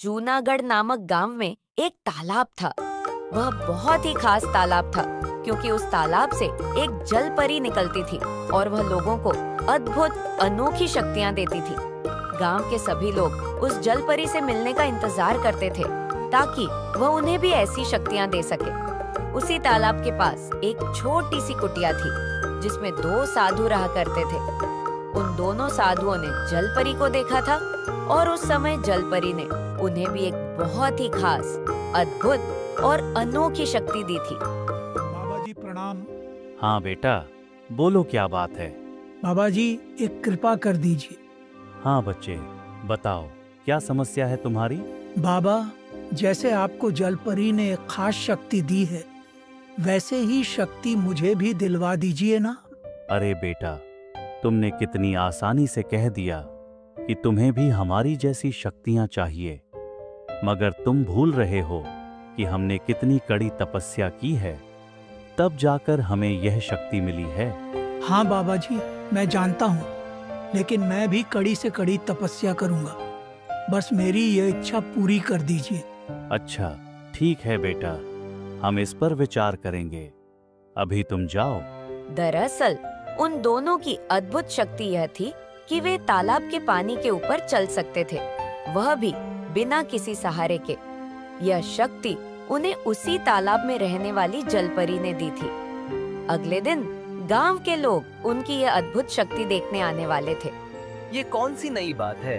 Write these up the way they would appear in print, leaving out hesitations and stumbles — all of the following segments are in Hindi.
जूनागढ़ नामक गांव में एक तालाब था। वह बहुत ही खास तालाब था क्योंकि उस तालाब से एक जल परी निकलती थी और वह लोगों को अद्भुत अनोखी शक्तियां देती थी। गांव के सभी लोग उस जल परी से मिलने का इंतजार करते थे ताकि वह उन्हें भी ऐसी शक्तियां दे सके। उसी तालाब के पास एक छोटी सी कुटिया थी जिसमें 2 साधु रहा करते थे। उन दोनों साधुओं ने जल परी को देखा था और उस समय जल परी ने उन्हें भी एक बहुत ही खास, अद्भुत और अनोखी शक्ति दी थी। बाबा जी प्रणाम। हाँ बेटा, बोलो क्या बात है। बाबा जी एक कृपा कर दीजिए। हाँ बच्चे, बताओ क्या समस्या है तुम्हारी। बाबा, जैसे आपको जल परी ने एक खास शक्ति दी है वैसे ही शक्ति मुझे भी दिलवा दीजिए ना। अरे बेटा, तुमने कितनी आसानी से कह दिया कि तुम्हें भी हमारी जैसी शक्तियां चाहिए, मगर तुम भूल रहे हो कि हमने कितनी कड़ी तपस्या की है, तब जाकर हमें यह शक्ति मिली है। हाँ बाबा जी, मैं जानता हूँ, लेकिन मैं भी कड़ी से कड़ी तपस्या करूँगा। बस मेरी ये इच्छा पूरी कर दीजिए। अच्छा ठीक है बेटा, हम इस पर विचार करेंगे। अभी तुम जाओ। दरअसल उन दोनों की अद्भुत शक्ति यह थी कि वे तालाब के पानी के ऊपर चल सकते थे, वह भी बिना किसी सहारे के। यह शक्ति उन्हें उसी तालाब में रहने वाली जलपरी ने दी थी। अगले दिन गांव के लोग उनकी यह अद्भुत शक्ति देखने आने वाले थे। ये कौन सी नई बात है?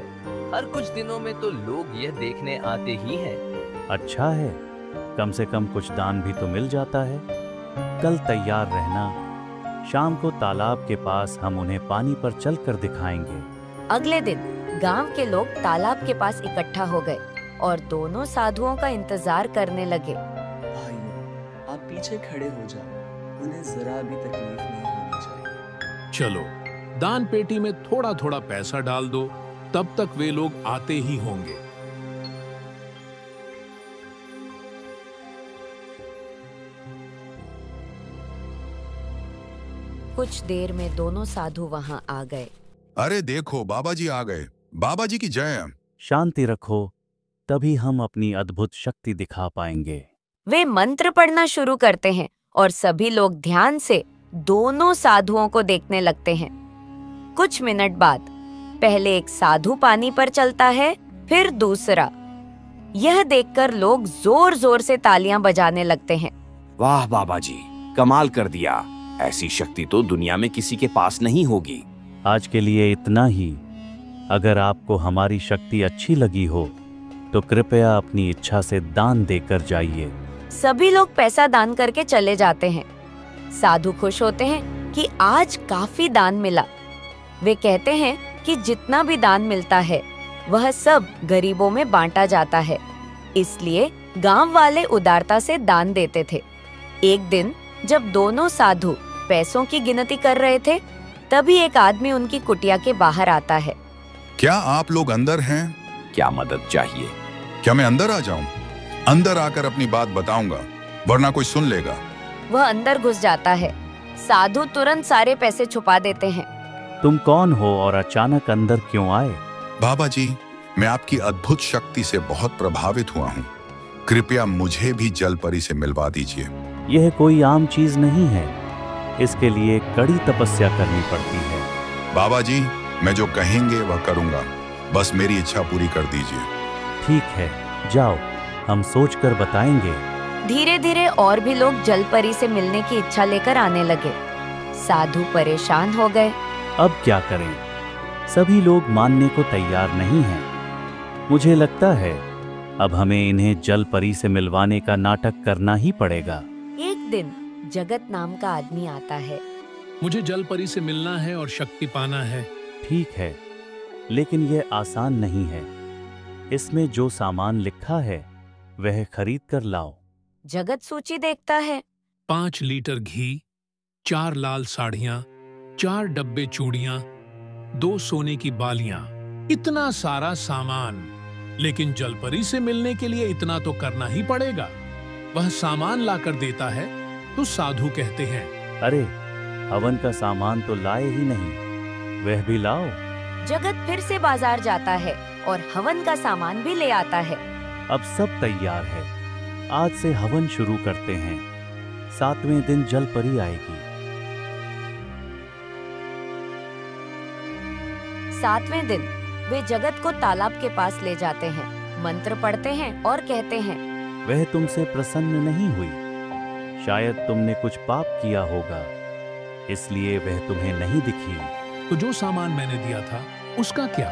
हर कुछ दिनों में तो लोग यह देखने आते ही हैं। अच्छा है, कम से कम कुछ दान भी तो मिल जाता है। कल तैयार रहना, शाम को तालाब के पास हम उन्हें पानी पर चलकर दिखाएंगे। अगले दिन गांव के लोग तालाब के पास इकट्ठा हो गए और दोनों साधुओं का इंतजार करने लगे। भाइयों, आप पीछे खड़े हो जाओ, उन्हें जरा भी तकलीफ नहीं होनी चाहिए। चलो, दान पेटी में थोड़ा थोड़ा पैसा डाल दो, तब तक वे लोग आते ही होंगे। कुछ देर में दोनों साधु वहां आ गए। अरे देखो, बाबा जी आ गए। बाबा जी की जय। शांति रखो, तभी हम अपनी अद्भुत शक्ति दिखा पाएंगे। वे मंत्र पढ़ना शुरू करते हैं और सभी लोग ध्यान से दोनों साधुओं को देखने लगते हैं। कुछ मिनट बाद पहले एक साधु पानी पर चलता है, फिर दूसरा। यह देखकर लोग जोर जोर से तालियां बजाने लगते हैं। वाह बाबा जी, कमाल कर दिया। ऐसी शक्ति तो दुनिया में किसी के पास नहीं होगी। आज के लिए इतना ही। अगर आपको हमारी शक्ति अच्छी लगी हो तो कृपया अपनी इच्छा से दान देकर जाइए। सभी लोग पैसा दान करके चले जाते हैं। साधु खुश होते हैं कि आज काफी दान मिला। वे कहते हैं कि जितना भी दान मिलता है वह सब गरीबों में बांटा जाता है, इसलिए गांव वाले उदारता से दान देते थे। एक दिन जब दोनों साधु पैसों की गिनती कर रहे थे, तभी एक आदमी उनकी कुटिया के बाहर आता है। क्या आप लोग अंदर हैं? क्या मदद चाहिए? क्या मैं अंदर आ जाऊं? अंदर आकर अपनी बात बताऊंगा, वरना कोई सुन लेगा। वह अंदर घुस जाता है। साधु तुरंत सारे पैसे छुपा देते हैं। तुम कौन हो और अचानक अंदर क्यों आए? बाबा जी, मैं आपकी अद्भुत शक्ति से बहुत प्रभावित हुआ हूँ। कृपया मुझे भी जल परी से मिलवा दीजिए। यह कोई आम चीज नहीं है, इसके लिए कड़ी तपस्या करनी पड़ती है। बाबा जी, मैं जो कहेंगे वह करूंगा, बस मेरी इच्छा पूरी कर दीजिए। ठीक है, जाओ, हम सोचकर बताएंगे। धीरे धीरे और भी लोग जल परी से मिलने की इच्छा लेकर आने लगे। साधु परेशान हो गए। अब क्या करें? सभी लोग मानने को तैयार नहीं हैं। मुझे लगता है अब हमें इन्हें जल परी से मिलवाने का नाटक करना ही पड़ेगा। एक दिन जगत नाम का आदमी आता है। मुझे जल परी से मिलना है और शक्ति पाना है। ठीक है, लेकिन यह आसान नहीं है। इसमें जो सामान लिखा है वह खरीद कर लाओ। जगत सूची देखता है। 5 लीटर घी, 4 लाल साड़ियां, 4 डब्बे चूड़ियां, 2 सोने की बालियां, इतना सारा सामान। लेकिन जलपरी से मिलने के लिए इतना तो करना ही पड़ेगा। वह सामान लाकर देता है तो साधु कहते हैं, अरे हवन का सामान तो लाए ही नहीं, वह भी लाओ। जगत फिर से बाजार जाता है और हवन का सामान भी ले आता है। अब सब तैयार है। आज से हवन शुरू करते हैं। 7वें दिन जल परी आएगी। 7वें दिन वे जगत को तालाब के पास ले जाते हैं, मंत्र पढ़ते हैं और कहते हैं, वह तुमसे प्रसन्न नहीं हुई। शायद तुमने कुछ पाप किया होगा, इसलिए वह तुम्हें नहीं दिखी। तो जो सामान मैंने दिया था उसका क्या?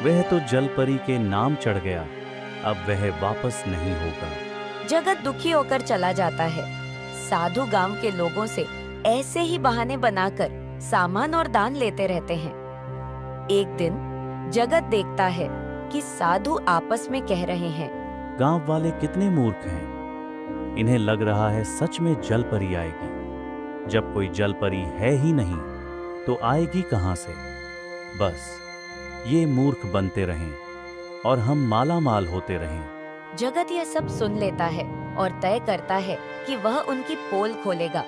वह तो जल परी के नाम चढ़ गया, अब वह वापस नहीं होगा। जगत दुखी होकर चला जाता है। साधु गांव के लोगों से ऐसे ही बहाने बनाकर सामान और दान लेते रहते हैं। एक दिन जगत देखता है कि साधु आपस में कह रहे हैं, गांव वाले कितने मूर्ख हैं। इन्हें लग रहा है सच में जल परी आएगी। जब कोई जल परी है ही नहीं तो आएगी कहां से। बस ये मूर्ख बनते रहें और हम माला माल होते रहें। जगत यह सब सुन लेता है और तय करता है कि वह उनकी पोल खोलेगा।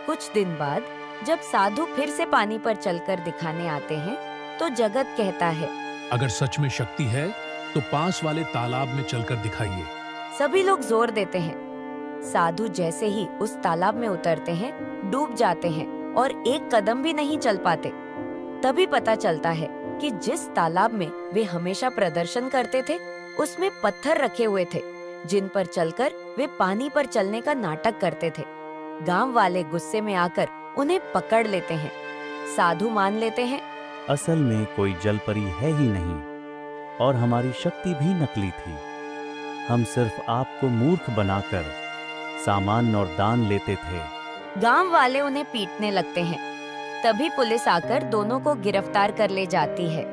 कुछ दिन बाद जब साधु फिर से पानी पर चलकर दिखाने आते हैं तो जगत कहता है, अगर सच में शक्ति है तो पास वाले तालाब में चलकर दिखाइए। सभी लोग जोर देते हैं। साधु जैसे ही उस तालाब में उतरते हैं, डूब जाते हैं और एक कदम भी नहीं चल पाते। तभी पता चलता है कि जिस तालाब में वे हमेशा प्रदर्शन करते थे, उसमें पत्थर रखे हुए थे, जिन पर चलकर वे पानी पर चलने का नाटक करते थे। गांव वाले गुस्से में आकर उन्हें पकड़ लेते हैं। साधु मान लेते हैं, असल में कोई जल परी है ही नहीं और हमारी शक्ति भी नकली थी। हम सिर्फ आपको मूर्ख बनाकर सामान और दान लेते थे। गांव वाले उन्हें पीटने लगते हैं। तभी पुलिस आकर दोनों को गिरफ्तार कर ले जाती है।